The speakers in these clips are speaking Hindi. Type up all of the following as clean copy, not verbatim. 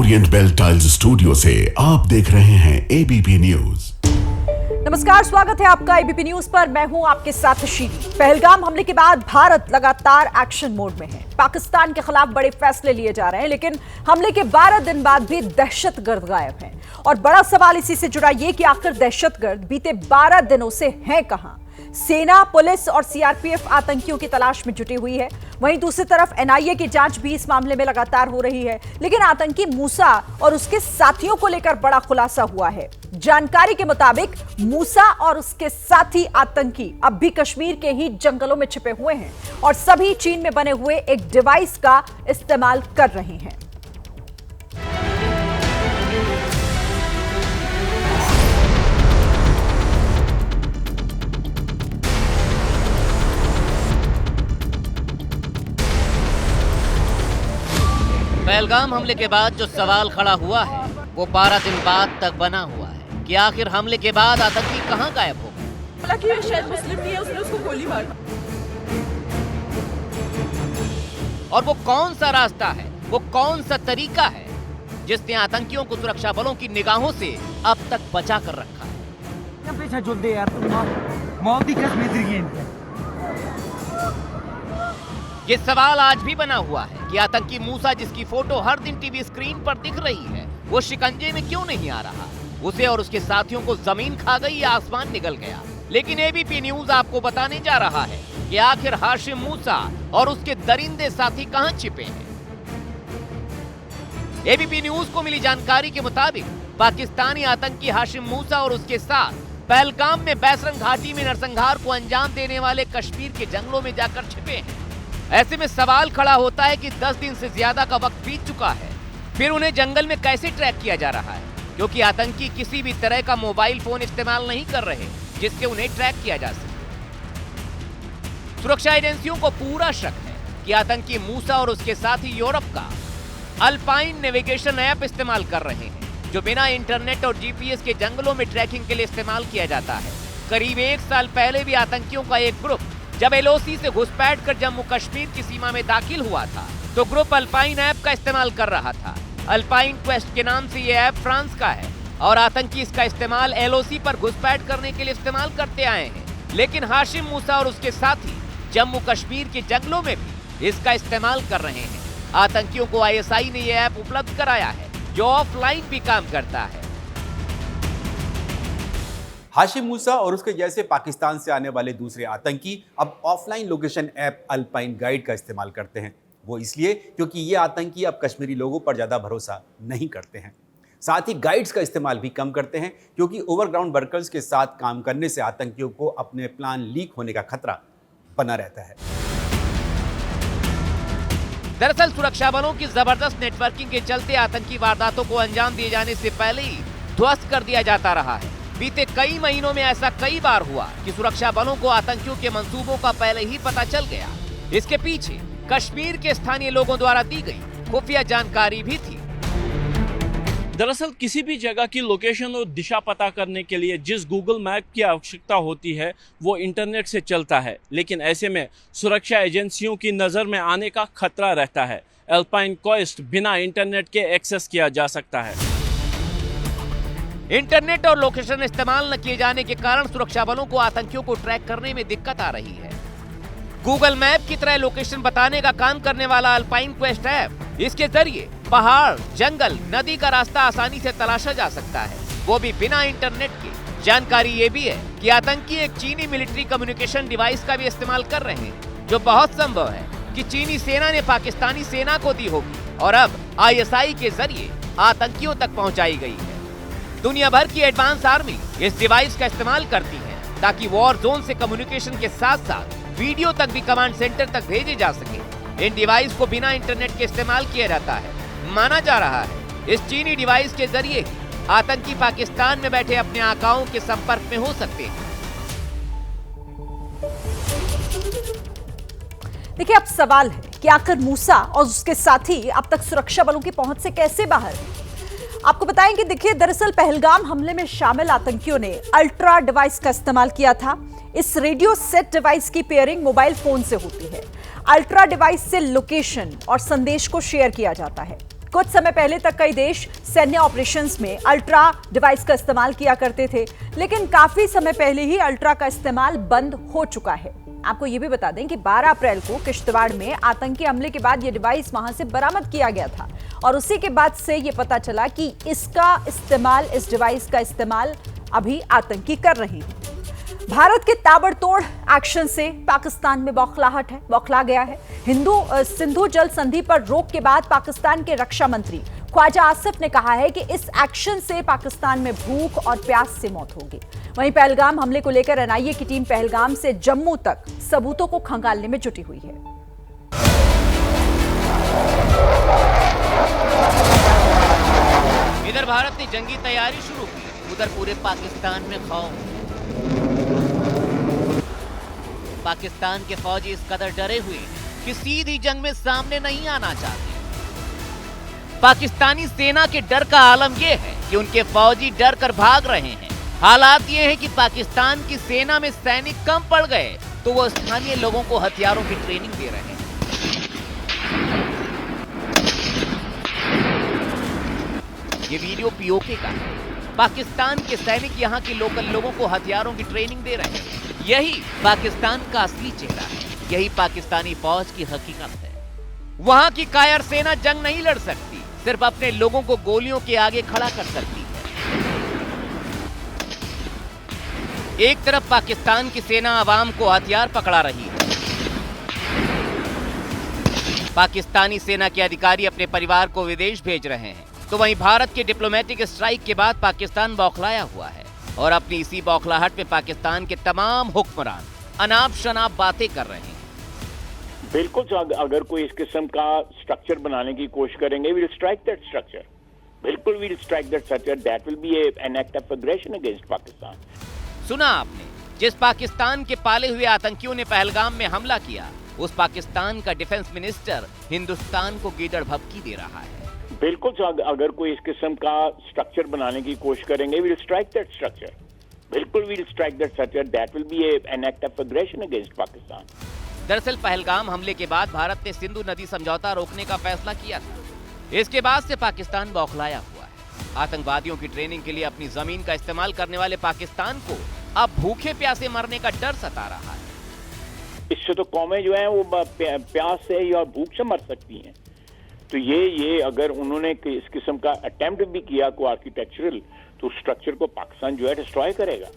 ओरिएंट बेल टाइल्स स्टूडियो से आप देख रहे हैं एबीपी न्यूज। नमस्कार, स्वागत है आपका एबीपी न्यूज पर। मैं हूं आपके साथ शीरी। पहलगाम हमले के बाद भारत लगातार एक्शन मोड में है। पाकिस्तान के खिलाफ बड़े फैसले लिए जा रहे हैं, लेकिन हमले के 12 दिन बाद भी दहशतगर्द गायब हैं। और बड़ा सवाल इसी से जुड़ा ये कि आखिर दहशतगर्द बीते 12 दिनों से हैं कहां? सेना, पुलिस और सीआरपीएफ आतंकियों की तलाश में जुटी हुई है। वहीं दूसरी तरफ एनआईए की जांच भी इस मामले में लगातार हो रही है। लेकिन आतंकी मूसा और उसके साथियों को लेकर बड़ा खुलासा हुआ है। जानकारी के मुताबिक मूसा और उसके साथी आतंकी अब भी कश्मीर के ही जंगलों में छिपे हुए हैं और सभी चीन में बने हुए एक डिवाइस का इस्तेमाल कर रहे हैं। पहलगाम हमले के बाद जो सवाल खड़ा हुआ है वो 12 दिन बाद तक बना हुआ है कि आखिर हमले के बाद आतंकी कहां गायब हो गए। बोला कि शायद मुस्लिम नहीं है, उसने उसको गोली मार। और वो कौन सा रास्ता है, वो कौन सा तरीका है जिसने आतंकियों को सुरक्षा बलों की निगाहों से अब तक बचा कर रखा है। पीछे जो दे यार तुम मौत की कसम दे। ये सवाल आज भी बना हुआ है कि आतंकी मूसा, जिसकी फोटो हर दिन टीवी स्क्रीन पर दिख रही है, वो शिकंजे में क्यों नहीं आ रहा? उसे और उसके साथियों को जमीन खा गई या आसमान निगल गया? लेकिन एबीपी न्यूज आपको बताने जा रहा है कि आखिर हाशिम मूसा और उसके दरिंदे साथी कहां छिपे हैं। एबीपी न्यूज को मिली जानकारी के मुताबिक पाकिस्तानी आतंकी हाशिम मूसा और उसके साथ पहलगाम में बैसरंग घाटी में नरसंहार को अंजाम देने वाले कश्मीर के जंगलों में जाकर छिपे हैं। ऐसे में सवाल खड़ा होता है कि 10 दिन से ज्यादा का वक्त बीत चुका है, फिर उन्हें जंगल में कैसे ट्रैक किया जा रहा है? क्योंकि आतंकी किसी भी तरह का मोबाइल फोन इस्तेमाल नहीं कर रहे जिससे उन्हें ट्रैक किया जा सके। सुरक्षा एजेंसियों को पूरा शक है कि आतंकी मूसा और उसके साथी यूरोप का अल्पाइन नेविगेशन ऐप इस्तेमाल कर रहे हैं, जो बिना इंटरनेट और जीपीएस के जंगलों में ट्रैकिंग के लिए इस्तेमाल किया जाता है। करीब 1 साल पहले भी आतंकियों का एक ग्रुप जब एलओसी से घुसपैठ कर जम्मू कश्मीर की सीमा में दाखिल हुआ था, तो ग्रुप अल्पाइन ऐप का इस्तेमाल कर रहा था। अल्पाइन क्वेस्ट के नाम से यह ऐप फ्रांस का है और आतंकी इसका इस्तेमाल एलओसी पर घुसपैठ करने के लिए इस्तेमाल करते आए हैं। लेकिन हाशिम मूसा और उसके साथी जम्मू कश्मीर के जंगलों में भी इसका इस्तेमाल कर रहे हैं। आतंकियों को आईएसआई ने यह ऐप उपलब्ध कराया है, जो ऑफलाइन भी काम करता है। हाशिम मूसा और उसके जैसे पाकिस्तान से आने वाले दूसरे आतंकी अब offline location app alpine guide का इस्तेमाल करते हैं। वो इसलिए क्योंकि ये आतंकी अब कश्मीरी लोगों पर ज़्यादा भरोसा नहीं करते हैं। साथ ही गाइड्स का इस्तेमाल भी कम करते हैं, क्योंकि ओवरग्राउंड वर्कर्स के साथ काम करने से आतंकियों को अपने प्लान लीक होने का खतरा बना रहता है। दरअसल सुरक्षा बलों की जबरदस्त नेटवर्किंग के चलते आतंकी वारदातों को अंजाम दिए जाने से पहले ही ध्वस्त कर दिया जाता रहा है। बीते कई महीनों में ऐसा कई बार हुआ कि सुरक्षा बलों को आतंकियों के मंसूबों का पहले ही पता चल गया। इसके पीछे कश्मीर के स्थानीय लोगों द्वारा दी गई खुफिया जानकारी भी थी। दरअसल किसी भी जगह की लोकेशन और दिशा पता करने के लिए जिस गूगल मैप की आवश्यकता होती है वो इंटरनेट से चलता है, लेकिन ऐसे में सुरक्षा एजेंसियों की नज़र में आने का खतरा रहता है। अल्पाइन क्वेस्ट बिना इंटरनेट के एक्सेस किया जा सकता है। इंटरनेट और लोकेशन इस्तेमाल न किए जाने के कारण सुरक्षा बलों को आतंकियों को ट्रैक करने में दिक्कत आ रही है। गूगल मैप की तरह लोकेशन बताने का काम करने वाला अल्पाइन क्वेस्ट ऐप, इसके जरिए पहाड़, जंगल, नदी का रास्ता आसानी से तलाशा जा सकता है, वो भी बिना इंटरनेट के। जानकारी ये भी है कि आतंकी एक चीनी मिलिट्री कम्युनिकेशन डिवाइस का भी इस्तेमाल कर रहे हैं, जो बहुत संभव है कि चीनी सेना ने पाकिस्तानी सेना को दी होगी और अब आईएसआई के जरिए आतंकियों तक पहुंचाई गई है। दुनिया भर की एडवांस आर्मी इस डिवाइस का इस्तेमाल करती है ताकि वॉर जोन से कम्युनिकेशन के साथ साथ वीडियो तक भी कमांड सेंटर तक भेजे जा सके। इन डिवाइस को बिना इंटरनेट के इस्तेमाल किया जाता है। माना जा रहा है इस चीनी डिवाइस के जरिए ही आतंकी पाकिस्तान में बैठे अपने आकाओं के संपर्क में हो सकते हैं। देखिए, अब सवाल है कि आखिर मूसा और उसके साथी अब तक सुरक्षा बलों की पहुंच से कैसे बाहर हैं। आपको बताएं कि देखिए, दरअसल पहलगाम हमले में शामिल आतंकियों ने अल्ट्रा डिवाइस का इस्तेमाल किया था। इस रेडियो सेट डिवाइस की पेयरिंग मोबाइल फोन से होती है। अल्ट्रा डिवाइस से लोकेशन और संदेश को शेयर किया जाता है। कुछ समय पहले तक कई देश सैन्य ऑपरेशंस में अल्ट्रा डिवाइस का इस्तेमाल किया करते थे, लेकिन काफी समय पहले ही अल्ट्रा का इस्तेमाल बंद हो चुका है। आपको यह भी बता दें कि 12 अप्रैल को किश्तवाड़ में आतंकी हमले के बाद यह डिवाइस वहां से बरामद किया गया था और उसी के बाद से यह पता चला कि इस डिवाइस का इस्तेमाल अभी आतंकी कर रहे हैं। भारत के ताबड़तोड़ एक्शन से पाकिस्तान में बौखला गया है। सिंधु जल संधि पर रोक के बाद पाकिस्तान के रक्षा मंत्री ख्वाजा आसिफ ने कहा है कि इस एक्शन से पाकिस्तान में भूख और प्यास से मौत होगी। वहीं पहलगाम हमले को लेकर एनआईए की टीम पहलगाम से जम्मू तक सबूतों को खंगालने में जुटी हुई है। इधर भारत ने जंगी तैयारी शुरू की, उधर पूरे पाकिस्तान में खौफ। पाकिस्तान के फौजी इस कदर डरे हुए कि सीधी जंग में सामने नहीं आना चाहते। पाकिस्तानी सेना के डर का आलम यह है कि उनके फौजी डर कर भाग रहे हैं। हालात ये है कि पाकिस्तान की सेना में सैनिक कम पड़ गए तो वो स्थानीय लोगों को हथियारों की ट्रेनिंग दे रहे हैं। ये वीडियो पीओके का है। पाकिस्तान के सैनिक यहाँ के लोकल लोगों को हथियारों की ट्रेनिंग दे रहे हैं। यही पाकिस्तान का असली चेहरा है, यही पाकिस्तानी फौज की हकीकत है। वहां की कायर सेना जंग नहीं लड़ सकती, सिर्फ अपने लोगों को गोलियों के आगे खड़ा कर सकती है। एक तरफ पाकिस्तान की सेना आवाम को हथियार पकड़ा रही है, पाकिस्तानी सेना के अधिकारी अपने परिवार को विदेश भेज रहे हैं, तो वहीं भारत के डिप्लोमेटिक स्ट्राइक के बाद पाकिस्तान बौखलाया हुआ है और अपनी इसी बौखलाहट में पाकिस्तान के तमाम हुक्मरान अनाप शनाप बातें कर रहे हैं। बिल्कुल, अगर कोई इस किस्म का स्ट्रक्चर बनाने की कोशिश करेंगे, we will strike that structure. बिल्कुल we will strike that structure, that will be an act of aggression against Pakistan. सुना आपने, जिस पाकिस्तान के पाले हुए आतंकियों ने पहलगाम में हमला किया, उस पाकिस्तान का डिफेंस मिनिस्टर हिंदुस्तान को गीदड़ भभकी दे रहा है। बिल्कुल, अगर कोई इस किस्म का स्ट्रक्चर बनाने की कोशिश करेंगे, we will strike that structure. बिल्कुल we will strike that structure, that will be an act of aggression against Pakistan. दरअसल पहलगाम हमले के बाद भारत ने सिंधु नदी समझौता रोकने का फैसला किया था। इसके बाद से पाकिस्तान बौखलाया हुआ है। आतंकवादियों की ट्रेनिंग के लिए अपनी जमीन का इस्तेमाल करने वाले पाकिस्तान को अब भूखे प्यासे मरने का डर सता रहा है। इससे तो कौमें जो हैं वो प्यास से या भूख से मर सकती हैं। तो ये अगर उन्होंने इस किस्म का अटेम्प्ट भी किया को आर्किटेक्चरल, तो स्ट्रक्चर को पाकिस्तान जो है डिस्ट्रॉय करेगा।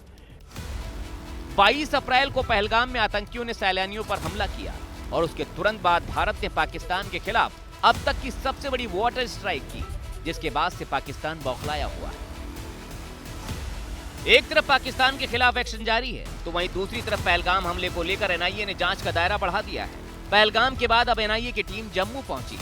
22 अप्रैल को पहलगाम में आतंकियों ने सैलानियों पर हमला किया और उसके तुरंत बाद भारत ने पाकिस्तान के खिलाफ अब तक की सबसे बड़ी वाटर स्ट्राइक की, जिसके बाद से पाकिस्तान बौखलाया हुआ है। एक तरफ पाकिस्तान के खिलाफ एक्शन जारी है, तो वहीं दूसरी तरफ पहलगाम हमले को लेकर एनआईए ने जांच का दायरा बढ़ा दिया है। पहलगाम के बाद अब एनआईए की टीम जम्मू पहुंची।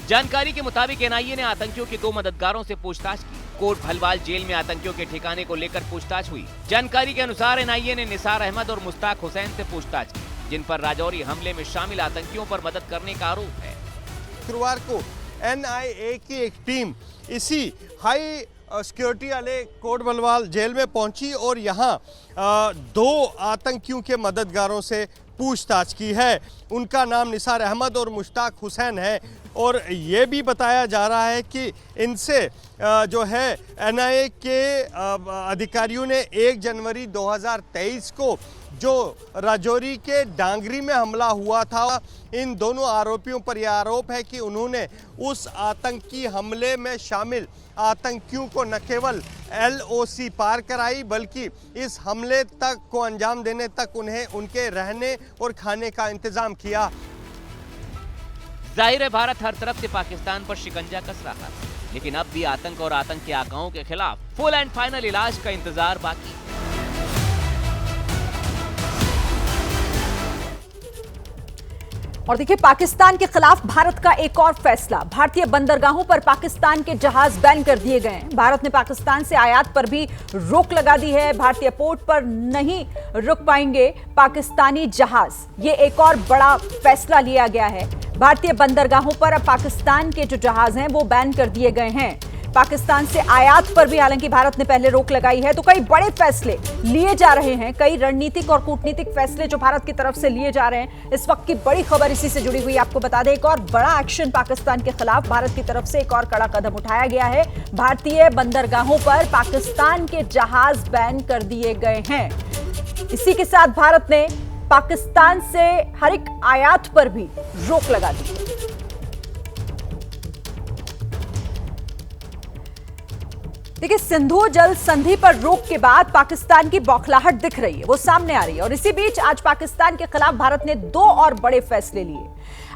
जानकारी के मुताबिक एनआईए ने आतंकियों के 2 मददगारों से पूछताछ की। कोट भलवाल जेल में आतंकियों के ठिकाने को लेकर पूछताछ हुई। जानकारी के अनुसार एनआईए ने निसार अहमद और मुश्ताक हुसैन से पूछताछ की, जिन पर राजौरी हमले में शामिल आतंकियों पर मदद करने का आरोप है। शुक्रवार को एनआईए की एक टीम इसी हाई सिक्योरिटी वाले कोट भलवाल जेल में पहुंची और यहाँ 2 आतंकियों के मददगारों से पूछताछ की है। उनका नाम निसार अहमद और मुश्ताक हुसैन है और ये भी बताया जा रहा है कि इनसे जो है एनआईए के अधिकारियों ने 1 जनवरी 2023 को जो राजौरी के डांगरी में हमला हुआ था, इन दोनों आरोपियों पर यह आरोप है कि उन्होंने उस आतंकी हमले में शामिल आतंकियों को न केवल LOC पार कराई, बल्कि इस हमले तक को अंजाम देने तक उन्हें उनके रहने और खाने का इंतजाम किया। जाहिर है भारत हर तरफ से पाकिस्तान पर शिकंजा कस रहा है, लेकिन अब भी आतंक और आतंक के आकाओं के खिलाफ फुल एंड फाइनल इलाज का इंतजार बाकी है। और देखिए, पाकिस्तान के खिलाफ भारत का एक और फैसला। भारतीय बंदरगाहों पर पाकिस्तान के जहाज बैन कर दिए गए हैं। भारत ने पाकिस्तान से आयात पर भी रोक लगा दी है। भारतीय पोर्ट पर नहीं रुक पाएंगे पाकिस्तानी जहाज। ये एक और बड़ा फैसला लिया गया है। भारतीय बंदरगाहों पर अब पाकिस्तान के जो जहाज हैं वो बैन कर दिए गए हैं। पाकिस्तान से आयात पर भी हालांकि भारत ने पहले रोक लगाई है। तो कई बड़े फैसले लिए जा रहे हैं, कई रणनीतिक और कूटनीतिक फैसले जो भारत की तरफ से लिए जा रहे हैं। इस वक्त की बड़ी खबर इसी से जुड़ी हुई आपको बता दें, एक और बड़ा एक्शन पाकिस्तान के खिलाफ भारत की तरफ से एक और कड़ा कदम उठाया गया है। भारतीय बंदरगाहों पर पाकिस्तान के जहाज बैन कर दिए गए हैं। इसी के साथ भारत ने पाकिस्तान से हर एक आयात पर भी रोक लगा दी है। देखिए, सिंधु जल संधि पर रोक के बाद पाकिस्तान की बौखलाहट दिख रही है, वो सामने आ रही है। और इसी बीच आज पाकिस्तान के खिलाफ भारत ने 2 और बड़े फैसले लिए।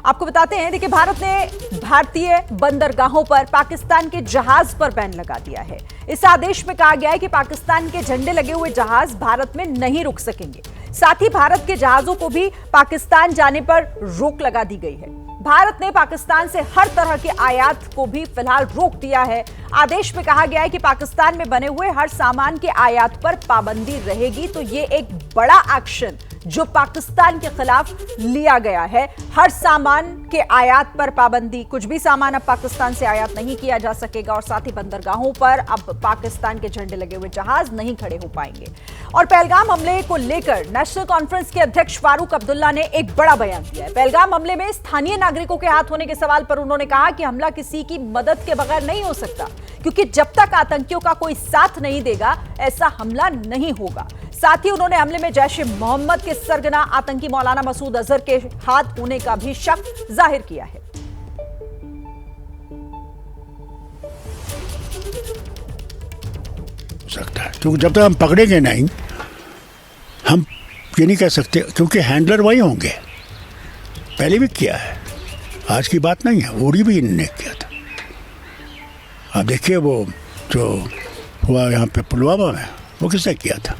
आपको बताते हैं, देखिए, भारत ने भारतीय बंदरगाहों पर पाकिस्तान के जहाज पर बैन लगा दिया है। इस आदेश में कहा गया है कि पाकिस्तान के झंडे लगे हुए जहाज भारत में नहीं रुक सकेंगे। साथ ही भारत के जहाजों को भी पाकिस्तान जाने पर रोक लगा दी गई है। भारत ने पाकिस्तान से हर तरह के आयात को भी फिलहाल रोक दिया है। आदेश में कहा गया है कि पाकिस्तान में बने हुए हर सामान के आयात पर पाबंदी रहेगी। तो ये एक बड़ा एक्शन जो पाकिस्तान के खिलाफ लिया गया है। हर सामान के आयात पर पाबंदी, कुछ भी सामान अब पाकिस्तान से आयात नहीं किया जा सकेगा। और साथ ही बंदरगाहों पर अब पाकिस्तान के झंडे लगे हुए जहाज नहीं खड़े हो पाएंगे। और पहलगाम हमले को लेकर नेशनल कॉन्फ्रेंस के अध्यक्ष फारूक अब्दुल्ला ने एक बड़ा बयान दिया है। पहलगाम हमले में स्थानीय नागरिकों के हाथ होने के सवाल पर उन्होंने कहा कि हमला किसी की मदद के बगैर नहीं हो सकता, क्योंकि जब तक आतंकियों का कोई साथ नहीं देगा ऐसा हमला नहीं होगा। साथ ही उन्होंने हमले में जैश ए मोहम्मद के सरगना आतंकी मौलाना मसूद अजहर के हाथ होने का भी शक जाहिर किया है। सकता है, क्योंकि जब तक हम पकड़ेंगे नहीं, हम ये नहीं कह सकते, क्योंकि हैंडलर वही होंगे। पहले भी किया है, आज की बात नहीं है, उड़ी भी इन्होंने किया था। आप देखिए, वो जो हुआ यहाँ पे पुलवामा में, वो किसने किया था?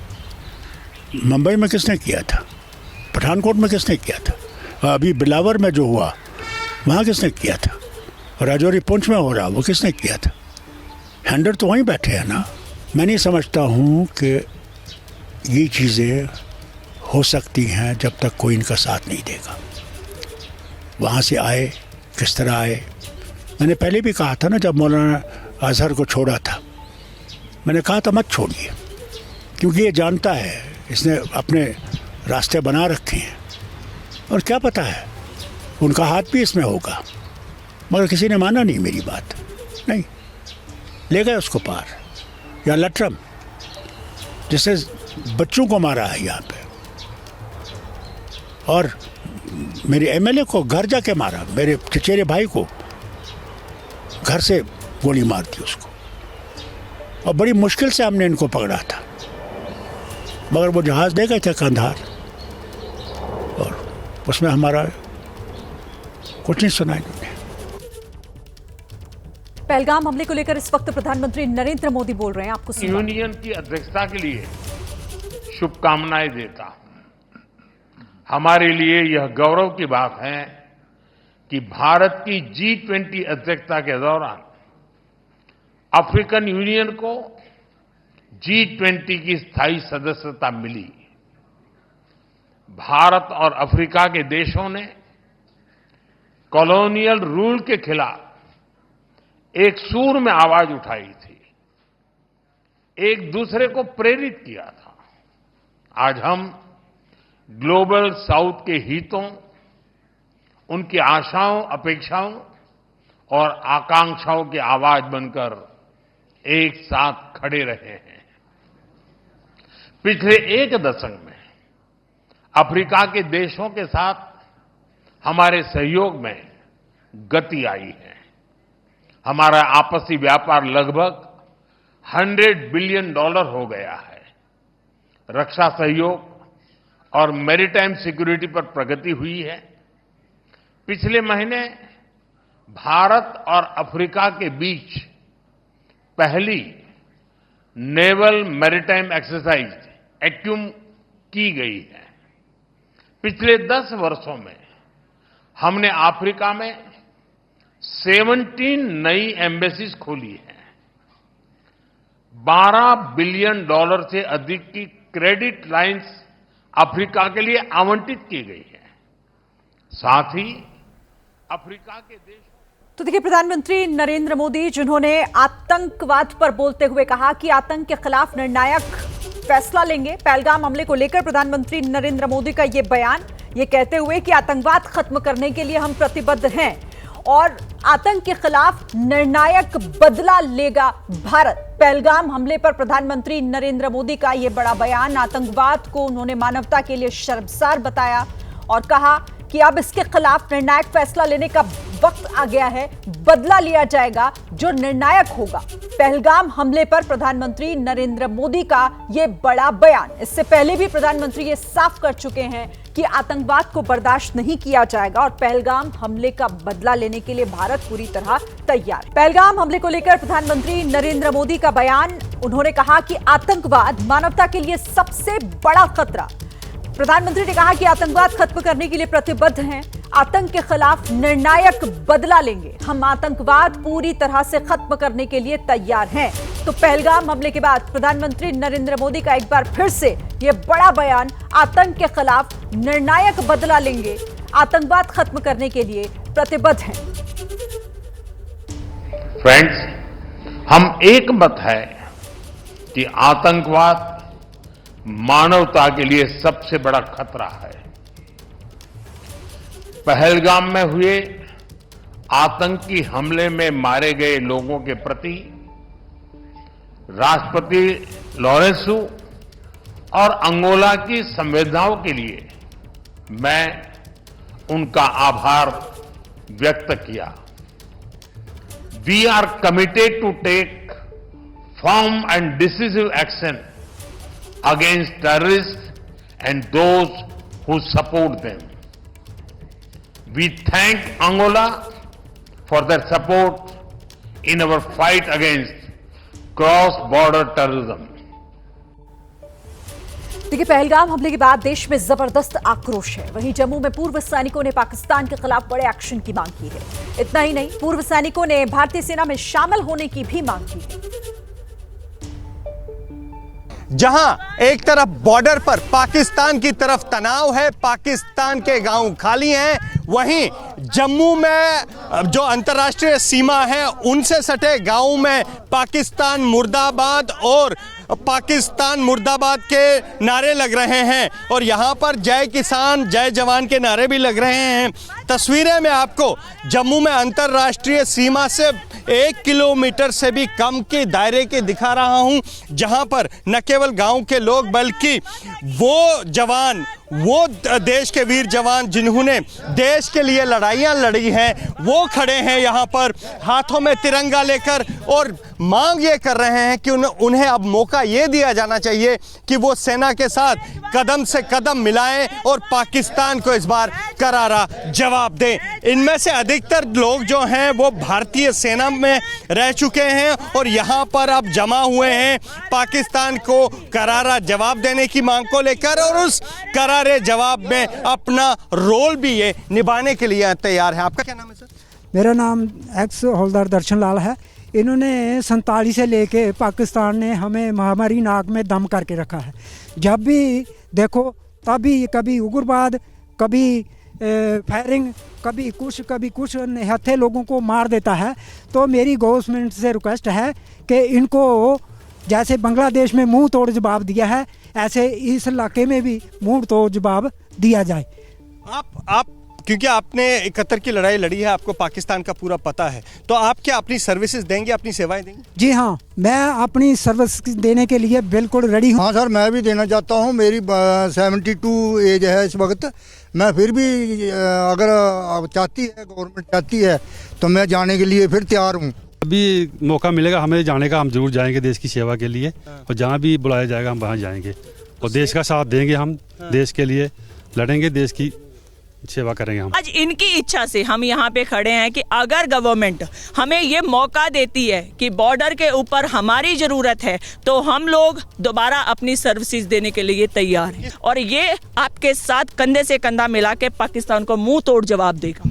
मुंबई में किसने किया था? पठानकोट में किसने किया था? अभी बिलावर में जो हुआ वहाँ किसने किया था? राजौरी पुंछ में हो रहा, वो किसने किया था? हैंडलर तो वहीं बैठे हैं ना। मैं नहीं समझता हूँ कि ये चीज़ें हो सकती हैं जब तक कोई इनका साथ नहीं देगा। वहाँ से आए, किस तरह आए? मैंने पहले भी कहा था ना, जब मौलाना अजहर को छोड़ा था, मैंने कहा था मत छोड़िए, क्योंकि ये जानता है इसने अपने रास्ते बना रखे हैं और क्या पता है उनका हाथ भी इसमें होगा। मगर किसी ने माना नहीं मेरी बात, नहीं ले गए उसको पार। या लटरम जिसने बच्चों को मारा है यहाँ पे, और मेरे एमएलए को घर जाके मारा, मेरे चचेरे भाई को घर से गोली मार दी उसको, और बड़ी मुश्किल से हमने इनको पकड़ा था। मगर वो जहाज ले गए थे कंधार, और उसमें हमारा कुछ नहीं सुना इन्होंने। पहलगाम हमले को लेकर इस वक्त प्रधानमंत्री नरेंद्र मोदी बोल रहे हैं, आपको सुनिए। यूनियन की अध्यक्षता के लिए शुभकामनाएं देता हूं। हमारे लिए यह गौरव की बात है कि भारत की G20 अध्यक्षता के दौरान अफ्रीकन यूनियन को G20 की स्थायी सदस्यता मिली। भारत और अफ्रीका के देशों ने कॉलोनियल रूल के खिलाफ एक सूर में आवाज उठाई थी, एक दूसरे को प्रेरित किया था। आज हम ग्लोबल साउथ के हितों, उनकी आशाओं, अपेक्षाओं और आकांक्षाओं की आवाज बनकर एक साथ खड़े रहे हैं। पिछले एक दशक में अफ्रीका के देशों के साथ हमारे सहयोग में गति आई है। हमारा आपसी व्यापार लगभग $100 बिलियन हो गया है। रक्षा सहयोग और मैरीटाइम सिक्योरिटी पर प्रगति हुई है। पिछले महीने भारत और अफ्रीका के बीच पहली नेवल मैरीटाइम एक्सरसाइज एक्यूम की गई है। पिछले 10 वर्षों में हमने अफ्रीका में 17 नई एम्बेसीज खोली हैं। $12 बिलियन से अधिक की क्रेडिट लाइंस अफ्रीका के लिए आवंटित की गई है। साथ ही अफ्रीका के देश तो देखिए, प्रधानमंत्री नरेंद्र मोदी जिन्होंने आतंकवाद पर बोलते हुए कहा कि आतंक के खिलाफ निर्णायक फैसला लेंगे। पहलगाम हमले को लेकर प्रधानमंत्री नरेंद्र मोदी का ये बयान, ये कहते हुए कि आतंकवाद खत्म करने के लिए हम प्रतिबद्ध हैं और आतंक के खिलाफ निर्णायक बदला लेगा भारत। पहलगाम हमले पर प्रधानमंत्री नरेंद्र मोदी का यह बड़ा बयान, आतंकवाद को उन्होंने मानवता के लिए शर्मसार बताया और कहा कि अब इसके खिलाफ निर्णायक फैसला लेने का वक्त आ गया है, बदला लिया जाएगा जो निर्णायक होगा। पहलगाम हमले पर प्रधानमंत्री नरेंद्र मोदी का यह बड़ा बयान। इससे पहले भी प्रधानमंत्री ये साफ कर चुके हैं कि आतंकवाद को बर्दाश्त नहीं किया जाएगा और पहलगाम हमले का बदला लेने के लिए भारत पूरी तरह तैयार है। पहलगाम हमले को लेकर प्रधानमंत्री नरेंद्र मोदी का बयान, उन्होंने कहा कि आतंकवाद मानवता के लिए सबसे बड़ा खतरा। प्रधानमंत्री ने कहा कि आतंकवाद खत्म करने के लिए प्रतिबद्ध हैं, आतंक के खिलाफ निर्णायक बदला लेंगे, हम आतंकवाद पूरी तरह से खत्म करने के लिए तैयार हैं। तो पहलगाम हमले के बाद प्रधानमंत्री नरेंद्र मोदी का एक बार फिर से यह बड़ा बयान, आतंक के खिलाफ निर्णायक बदला लेंगे, आतंकवाद खत्म करने के लिए प्रतिबद्ध हैं। फ्रेंड्स, हम एक मत है कि आतंकवाद मानवता के लिए सबसे बड़ा खतरा है। पहलगाम में हुए आतंकी हमले में मारे गए लोगों के प्रति राष्ट्रपति लॉरेंसो और अंगोला की संवेदनाओं के लिए मैं उनका आभार व्यक्त किया। We are committed to take firm and decisive action against terrorists and those who support them. We thank Angola for their support in our fight against cross-border terrorism. देखिए, पहलगाम हमले के बाद देश में जबरदस्त आक्रोश है। वहीं जम्मू में पूर्व सैनिकों ने पाकिस्तान के खिलाफ बड़े एक्शन की मांग की है। इतना ही नहीं, पूर्व सैनिकों ने भारतीय सेना में शामिल होने की भी मांग की है। जहां एक तरफ बॉर्डर पर पाकिस्तान की तरफ तनाव है, पाकिस्तान के गांव खाली हैं, वहीं जम्मू में जो अंतर्राष्ट्रीय सीमा है उनसे सटे गांव में पाकिस्तान मुर्दाबाद और पाकिस्तान मुर्दाबाद के नारे लग रहे हैं और यहां पर जय किसान जय जवान के नारे भी लग रहे हैं। तस्वीरें मैं आपको जम्मू में अंतर्राष्ट्रीय सीमा से 1 किलोमीटर से भी कम के दायरे के दिखा रहा हूं, जहां पर न केवल गांव के लोग बल्कि वो जवान, वो देश के वीर जवान जिन्होंने देश के लिए लड़ाइयां लड़ी हैं, वो खड़े हैं यहां पर हाथों में तिरंगा लेकर और मांग ये कर रहे हैं कि उन्हें अब मौका ये दिया जाना चाहिए कि वो सेना के साथ कदम से कदम मिलाएं और पाकिस्तान को इस बार करारा जवाब दें। इनमें से अधिकतर लोग जो हैं वो भारतीय सेना में रह चुके हैं और यहाँ पर अब जमा हुए हैं पाकिस्तान को करारा जवाब देने की मांग को लेकर और उस करारे जवाब में अपना रोल भी ये निभाने के लिए तैयार है। आपका क्या नाम है सर? मेरा नाम एक्स हौलदार दर्शन लाल है। इन्होंने 47 से लेके पाकिस्तान ने हमें महामारी नाक में दम करके रखा है। जब भी देखो तभी कभी उग्रवाद, कभी फायरिंग, कभी कुछ निहत्थे लोगों को मार देता है। तो मेरी गवर्नमेंट से रिक्वेस्ट है कि इनको जैसे बांग्लादेश में मुंह तोड़ जवाब दिया है, ऐसे इस इलाके में भी मुंह तोड़ जवाब दिया जाए। आप क्योंकि आपने 71 की लड़ाई लड़ी है, आपको पाकिस्तान का पूरा पता है, तो आप क्या अपनी सर्विसेज देंगे, अपनी सेवाएं देंगे? जी हाँ, मैं अपनी सर्विस देने के लिए बिल्कुल रेडी हूँ। हाँ सर, मैं भी देना चाहता हूँ। मेरी 72 एज है इस वक्त। मैं फिर भी अगर चाहती है गवर्नमेंट चाहती है तो मैं जाने के लिए फिर तैयार हूँ। अभी मौका मिलेगा हमें जाने का, हम जरूर जाएंगे देश की सेवा के लिए और जहाँ भी बुलाया जाएगा हम वहाँ जाएंगे और देश का साथ देंगे। हम देश के लिए लड़ेंगे, देश की सेवा करेंगे हम। आज इनकी इच्छा से हम यहाँ पे खड़े हैं कि अगर गवर्नमेंट हमें ये मौका देती है कि बॉर्डर के ऊपर हमारी जरूरत है तो हम लोग दोबारा अपनी सर्विसेज देने के लिए तैयार हैं और ये आपके साथ कंधे से कंधा मिला के पाकिस्तान को मुंह तोड़ जवाब देगा।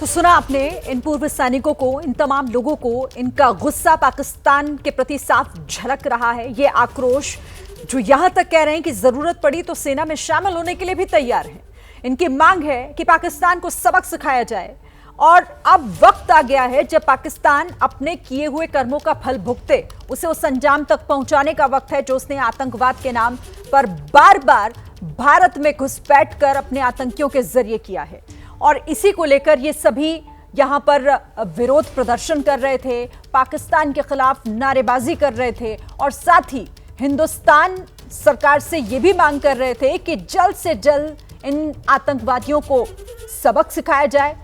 तो सुना आपने इन पूर्व सैनिकों को, इन तमाम लोगों को, इनका गुस्सा पाकिस्तान के प्रति साफ झलक रहा है। ये आक्रोश जो यहां तक कह रहे हैं कि जरूरत पड़ी तो सेना में शामिल होने के लिए भी तैयार हैं। इनकी मांग है कि पाकिस्तान को सबक सिखाया जाए और अब वक्त आ गया है जब पाकिस्तान अपने किए हुए कर्मों का फल भुगते, उसे उस अंजाम तक पहुंचाने का वक्त है जो उसने आतंकवाद के नाम पर बार बार भारत में घुसपैठ कर अपने आतंकियों के जरिए किया है। और इसी को लेकर ये सभी यहां पर विरोध प्रदर्शन कर रहे थे, पाकिस्तान के खिलाफ नारेबाजी कर रहे थे और साथ ही हिंदुस्तान सरकार से यह भी मांग कर रहे थे कि जल्द से जल्द इन आतंकवादियों को सबक सिखाया जाए,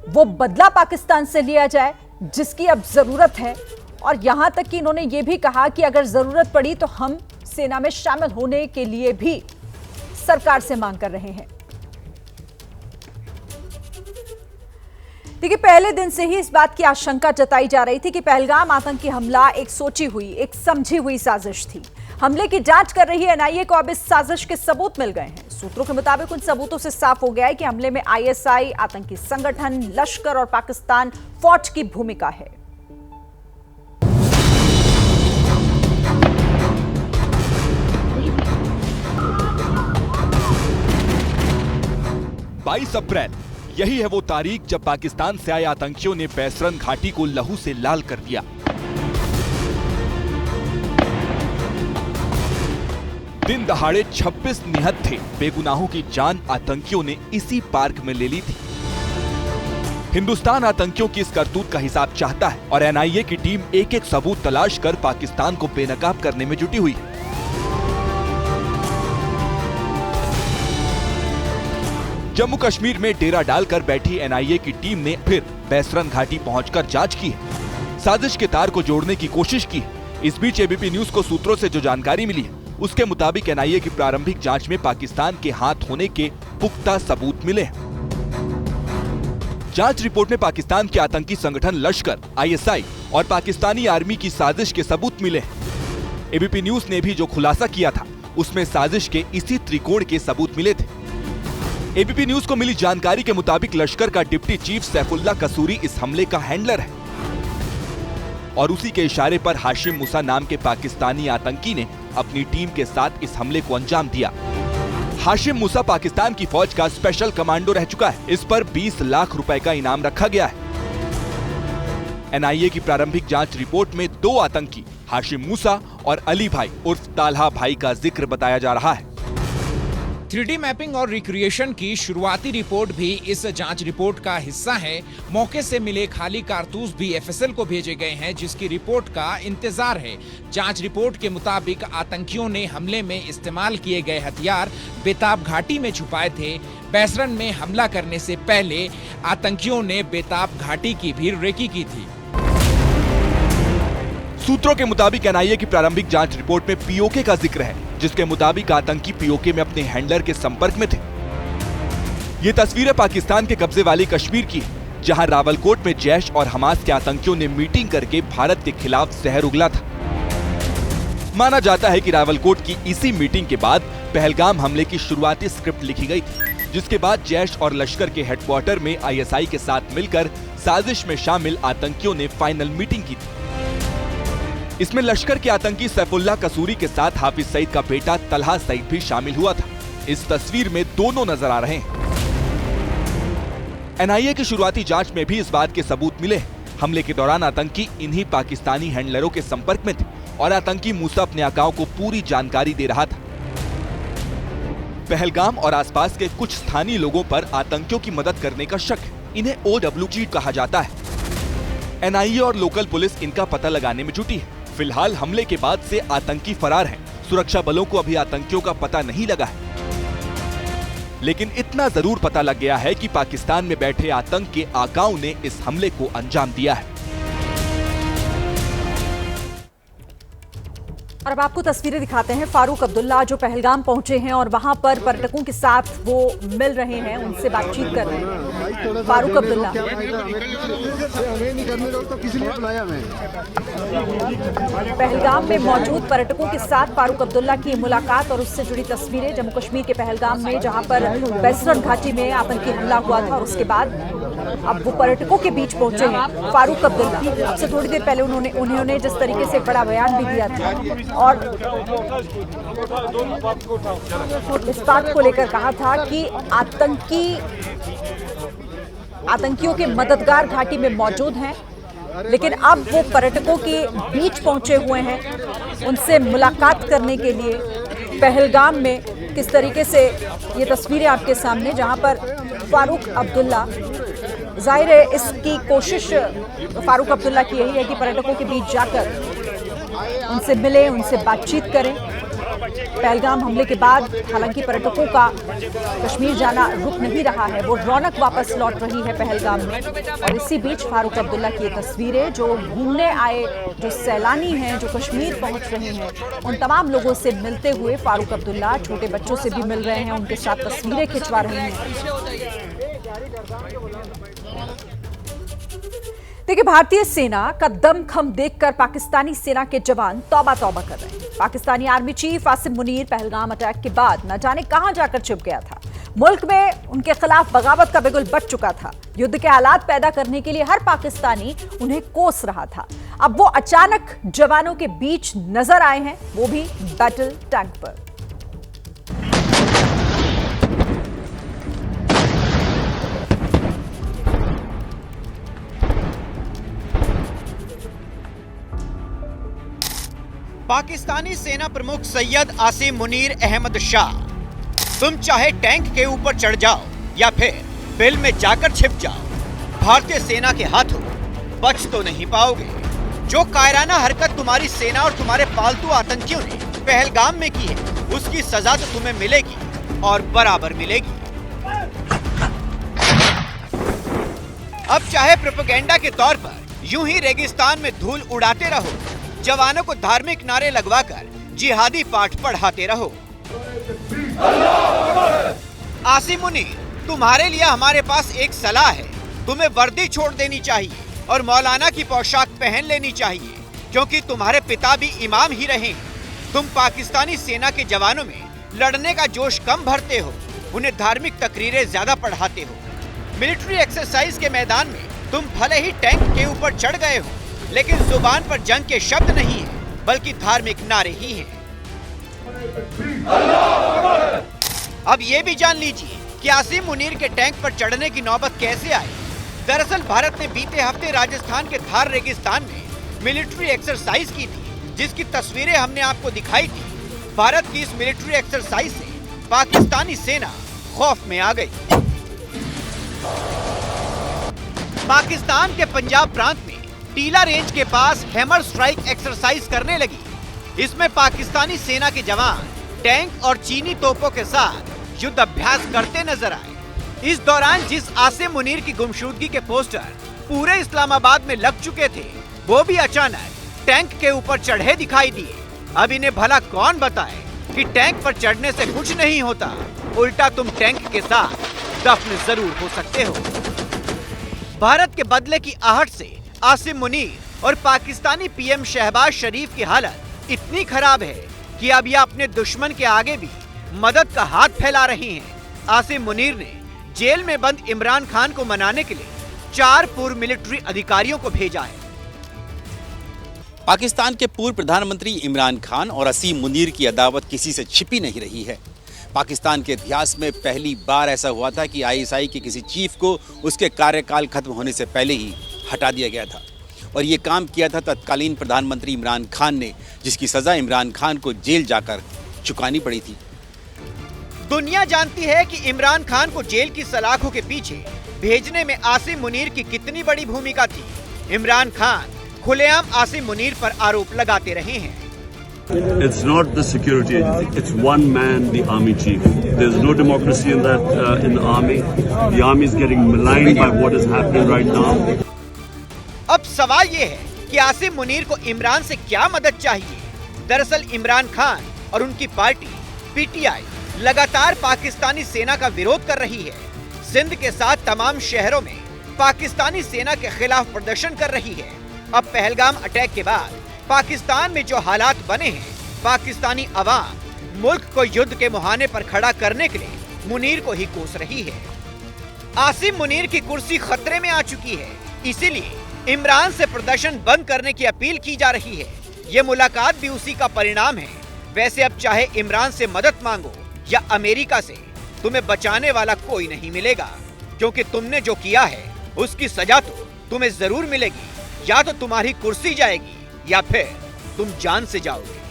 वो बदला पाकिस्तान से लिया जाए जिसकी अब जरूरत है। और यहां तक कि इन्होंने ये भी कहा कि अगर जरूरत पड़ी तो हम सेना में शामिल होने के लिए भी सरकार से मांग कर रहे हैं। देखिए, पहले दिन से ही इस बात की आशंका जताई जा रही थी कि पहलगाम आतंकी हमला एक सोची हुई, एक समझी हुई साजिश थी। हमले की जांच कर रही एनआईए को अब इस साजिश के सबूत मिल गए हैं। सूत्रों के मुताबिक उन सबूतों से साफ हो गया है कि हमले में आईएसआई, आतंकी संगठन, लश्कर और पाकिस्तान फौज की भूमिका है। 22 अप्रैल, यही है वो तारीख जब पाकिस्तान से आए आतंकियों ने बैसरन घाटी को लहू से लाल कर दिया। दिन दहाड़े 26 निहत्थे बेगुनाहों की जान आतंकियों ने इसी पार्क में ले ली थी। हिंदुस्तान आतंकियों की इस करतूत का हिसाब चाहता है और एनआईए की टीम एक एक सबूत तलाश कर पाकिस्तान को बेनकाब करने में जुटी हुई है। जम्मू कश्मीर में डेरा डालकर बैठी एनआईए की टीम ने फिर बैसरन घाटी पहुंचकर जांच की है, साजिश के तार को जोड़ने की कोशिश की है। इस बीच एबीपी न्यूज को सूत्रों से जो जानकारी मिली है उसके मुताबिक एनआईए की प्रारंभिक जांच में पाकिस्तान के हाथ होने के पुख्ता सबूत मिले हैं। जांच रिपोर्ट में पाकिस्तान के आतंकी संगठन लश्कर, आईएसआई और पाकिस्तानी आर्मी की साजिश के सबूत मिले हैं। एबीपी न्यूज ने भी जो खुलासा किया था उसमें साजिश के इसी त्रिकोण के सबूत मिले थे। एबीपी न्यूज को मिली जानकारी के मुताबिक लश्कर का डिप्टी चीफ सैफुल्ला कसूरी इस हमले का हैंडलर है और उसी के इशारे पर हाशिम मूसा नाम के पाकिस्तानी आतंकी ने अपनी टीम के साथ इस हमले को अंजाम दिया। हाशिम मूसा पाकिस्तान की फौज का स्पेशल कमांडो रह चुका है। इस पर 20 लाख रुपए का इनाम रखा गया है। एनआईए की प्रारंभिक जांच रिपोर्ट में 2 आतंकी हाशिम मूसा और अली भाई उर्फ ताल्हा भाई का जिक्र बताया जा रहा है। 3D मैपिंग और रिक्रिएशन की शुरुआती रिपोर्ट भी इस जांच रिपोर्ट का हिस्सा है। मौके से मिले खाली कारतूस भी एफएसएल को भेजे गए हैं जिसकी रिपोर्ट का इंतजार है। जांच रिपोर्ट के मुताबिक आतंकियों ने हमले में इस्तेमाल किए गए हथियार बेताब घाटी में छुपाए थे। बैसरन में हमला करने से पहले आतंकियों ने बेताब घाटी की भी रेकी की थी। सूत्रों के मुताबिक एनआईए की प्रारंभिक जांच रिपोर्ट में पीओके का जिक्र है जिसके मुताबिक आतंकी पीओके में अपने हैंडलर के संपर्क में थे। ये तस्वीरें पाकिस्तान के कब्जे वाली कश्मीर की है जहां रावलकोट में जैश और हमास के आतंकियों ने मीटिंग करके भारत के खिलाफ जहर उगला था। माना जाता है कि रावलकोट की इसी मीटिंग के बाद पहलगाम हमले की शुरुआती स्क्रिप्ट लिखी गई थी जिसके बाद जैश और लश्कर के हेडक्वार्टर में आईएसआई के साथ मिलकर साजिश में शामिल आतंकियों ने फाइनल मीटिंग की थी। इसमें लश्कर के आतंकी सैफुल्ला कसूरी के साथ हाफिज सईद का बेटा तलहा सईद भी शामिल हुआ था। इस तस्वीर में दोनों नजर आ रहे हैं। एनआईए की शुरुआती जांच में भी इस बात के सबूत मिले हैं। हमले के दौरान आतंकी इन्हीं पाकिस्तानी हैंडलरों के संपर्क में थे और आतंकी मूसा अपने आकाओं को पूरी जानकारी दे रहा था। पहलगाम और आसपास के कुछ स्थानीय लोगों पर आतंकियों की मदद करने का शक है। इन्हें OWG कहा जाता है। एनआईए और लोकल पुलिस इनका पता लगाने में जुटी है। फिलहाल हमले के बाद से आतंकी फरार हैं। सुरक्षा बलों को अभी आतंकियों का पता नहीं लगा है, लेकिन इतना जरूर पता लग गया है कि पाकिस्तान में बैठे आतंक के आकाओं ने इस हमले को अंजाम दिया है। और अब आपको तस्वीरें दिखाते हैं। फारूक अब्दुल्ला जो पहलगाम पहुंचे हैं और वहां पर पर्यटकों के साथ वो मिल रहे हैं, उनसे बातचीत कर रहे हैं। फारूक अब्दुल्ला, पहलगाम में मौजूद पर्यटकों के साथ फारूक अब्दुल्ला की मुलाकात और उससे जुड़ी तस्वीरें। जम्मू कश्मीर के पहलगाम में जहां पर बैसरन घाटी में आतंकी हमला हुआ था और उसके बाद अब वो पर्यटकों के बीच पहुंचे हैं फारूक अब्दुल्ला। अब से थोड़ी देर पहले उन्होंने जिस तरीके से बड़ा बयान भी दिया था और इस बात को लेकर कहा था कि आतंकियों के मददगार घाटी में मौजूद हैं, लेकिन अब वो पर्यटकों के बीच पहुंचे हुए हैं उनसे मुलाकात करने के लिए। पहलगाम में किस तरीके से ये तस्वीरें आपके सामने, जहां पर फारूक अब्दुल्ला, जाहिर है इसकी कोशिश फारूक अब्दुल्ला की यही है कि पर्यटकों के बीच जाकर उनसे मिले, उनसे बातचीत करें। पहलगाम हमले के बाद हालांकि पर्यटकों का कश्मीर जाना रुक नहीं रहा है, वो रौनक वापस लौट रही है पहलगाम में। और इसी बीच फारूक अब्दुल्ला की ये तस्वीरें, जो घूमने आए, जो सैलानी हैं, जो कश्मीर पहुंच रहे हैं, उन तमाम लोगों से मिलते हुए फारूक अब्दुल्ला छोटे बच्चों से भी मिल रहे हैं, उनके साथ तस्वीरें खिंचवा रहे हैं। देखिए, भारतीय सेना का दमखम देखकर पाकिस्तानी सेना के जवान तौबा तौबा कर रहे हैं। Pakistani army chief Asim Munir Pahalgam attack के बाद न जाने कहां जाकर छिप गया था। मुल्क में उनके खिलाफ बगावत का बिगुल बच चुका था। युद्ध के हालात पैदा करने के लिए हर पाकिस्तानी उन्हें कोस रहा था। अब वो अचानक जवानों के बीच नजर आए हैं, वो भी बैटल टैंक पर। पाकिस्तानी सेना प्रमुख सैयद आसिम मुनीर अहमद शाह, तुम चाहे टैंक के ऊपर चढ़ जाओ या फिर बिल में जाकर छिप जाओ, भारतीय सेना के हाथों बच तो नहीं पाओगे। जो कायराना हरकत तुम्हारी सेना और तुम्हारे पालतू आतंकियों ने पहलगाम में की है, उसकी सजा तो तुम्हें मिलेगी और बराबर मिलेगी। अब चाहे प्रोपेगेंडा के तौर पर यूं ही रेगिस्तान में धूल उड़ाते रहो, जवानों को धार्मिक नारे लगवाकर जिहादी पाठ पढ़ाते रहो। आसिम मुनीर, तुम्हारे लिए हमारे पास एक सलाह है। तुम्हें वर्दी छोड़ देनी चाहिए और मौलाना की पोशाक पहन लेनी चाहिए, क्योंकि तुम्हारे पिता भी इमाम ही रहे हैं। तुम पाकिस्तानी सेना के जवानों में लड़ने का जोश कम भरते हो, उन्हें धार्मिक तकरीरें ज्यादा पढ़ाते हो। मिलिट्री एक्सरसाइज के मैदान में तुम भले ही टैंक के ऊपर चढ़ गए हो, लेकिन जुबान पर जंग के शब्द नहीं है, बल्कि धार्मिक नारे ही हैं। अब ये भी जान लीजिए कि आसिम मुनीर के टैंक पर चढ़ने की नौबत कैसे आई। दरअसल भारत ने बीते हफ्ते राजस्थान के थार रेगिस्तान में मिलिट्री एक्सरसाइज की थी, जिसकी तस्वीरें हमने आपको दिखाई थी। भारत की इस मिलिट्री एक्सरसाइज से पाकिस्तानी सेना खौफ में आ गई। पाकिस्तान के पंजाब प्रांत में टीला रेंज के पास हैमर स्ट्राइक एक्सरसाइज करने लगी। इसमें पाकिस्तानी सेना के जवान टैंक और चीनी तोपों के साथ युद्ध अभ्यास करते नजर आए। इस दौरान जिस आसिम मुनीर की गुमशुदगी के पोस्टर पूरे इस्लामाबाद में लग चुके थे, वो भी अचानक टैंक के ऊपर चढ़े दिखाई दिए। अब इन्हें भला कौन बताए कि टैंक पर चढ़ने से कुछ नहीं होता, उल्टा तुम टैंक के साथ दफन जरूर हो सकते हो। भारत के बदले की आहट से आसिम मुनीर और पाकिस्तानी पीएम शहबाज शरीफ की हालत इतनी खराब है कि अब ये अपने दुश्मन के आगे भी मदद का हाथ फैला रहे हैं। आसिम मुनीर ने जेल में बंद इमरान खान को मनाने के लिए 4 पूर्व मिलिट्री अधिकारियों को भेजा है। पाकिस्तान के पूर्व प्रधानमंत्री इमरान खान और आसिम मुनीर की अदावत किसी से छिपी नहीं रही है। पाकिस्तान के इतिहास में पहली बार ऐसा हुआ था कि आईएसआई के किसी चीफ को उसके कार्यकाल खत्म होने से पहले ही हटा दिया गया था, और ये काम किया था तत्कालीन प्रधानमंत्री इमरान खान ने, जिसकी सजा इमरान खान को जेल जाकर चुकानी पड़ी थी। दुनिया जानती है कि इमरान खान को जेल की सलाखों के पीछे भेजने में आसिम मुनीर की कितनी बड़ी भूमिका थी। इमरान खान खुलेआम आसिम मुनीर पर आरोप लगाते रहे हैं। It's not the security agency. It's one man, the army chief. There's no democracy in that in the army. The army is getting maligned by what is happening right now. अब सवाल ये है कि आसिम मुनीर को इमरान से क्या मदद चाहिए। दरअसल इमरान खान और उनकी पार्टी पीटीआई लगातार पाकिस्तानी सेना का विरोध कर रही है। सिंध के साथ तमाम शहरों में पाकिस्तानी सेना के खिलाफ प्रदर्शन कर रही है। अब पहलगाम अटैक के बाद पाकिस्तान में जो हालात बने हैं, पाकिस्तानी अवाम मुल्क को युद्ध के मुहाने पर खड़ा करने के लिए मुनीर को ही कोस रही है। आसिम मुनीर की कुर्सी खतरे में आ चुकी है, इसीलिए इमरान से प्रदर्शन बंद करने की अपील की जा रही है। ये मुलाकात भी उसी का परिणाम है। वैसे अब चाहे इमरान से मदद मांगो या अमेरिका से, तुम्हें बचाने वाला कोई नहीं मिलेगा, क्योंकि तुमने जो किया है उसकी सजा तो तुम्हें जरूर मिलेगी। या तो तुम्हारी कुर्सी जाएगी या फिर तुम जान से जाओगे।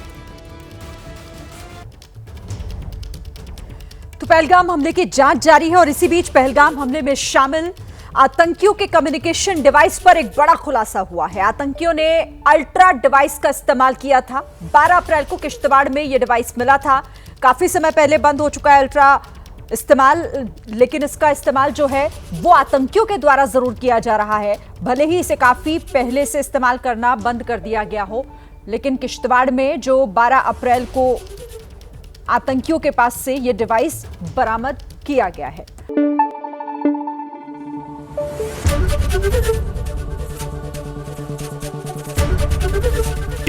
तो पहलगाम हमले की जांच जारी है और इसी बीच पहलगाम हमले में शामिल आतंकियों के कम्युनिकेशन डिवाइस पर एक बड़ा खुलासा हुआ है। आतंकियों ने अल्ट्रा डिवाइस का इस्तेमाल किया था। 12 अप्रैल को किश्तवाड़ में यह डिवाइस मिला था। काफी समय पहले बंद हो चुका है अल्ट्रा इस्तेमाल, लेकिन इसका इस्तेमाल जो है वो आतंकियों के द्वारा जरूर किया जा रहा है। भले ही इसे काफी पहले से इस्तेमाल करना बंद कर दिया गया हो, लेकिन किश्तवाड़ में जो 12 अप्रैल को आतंकियों के पास से यह डिवाइस बरामद किया गया है।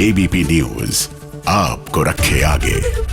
एबीपी न्यूज आपको रखे आगे।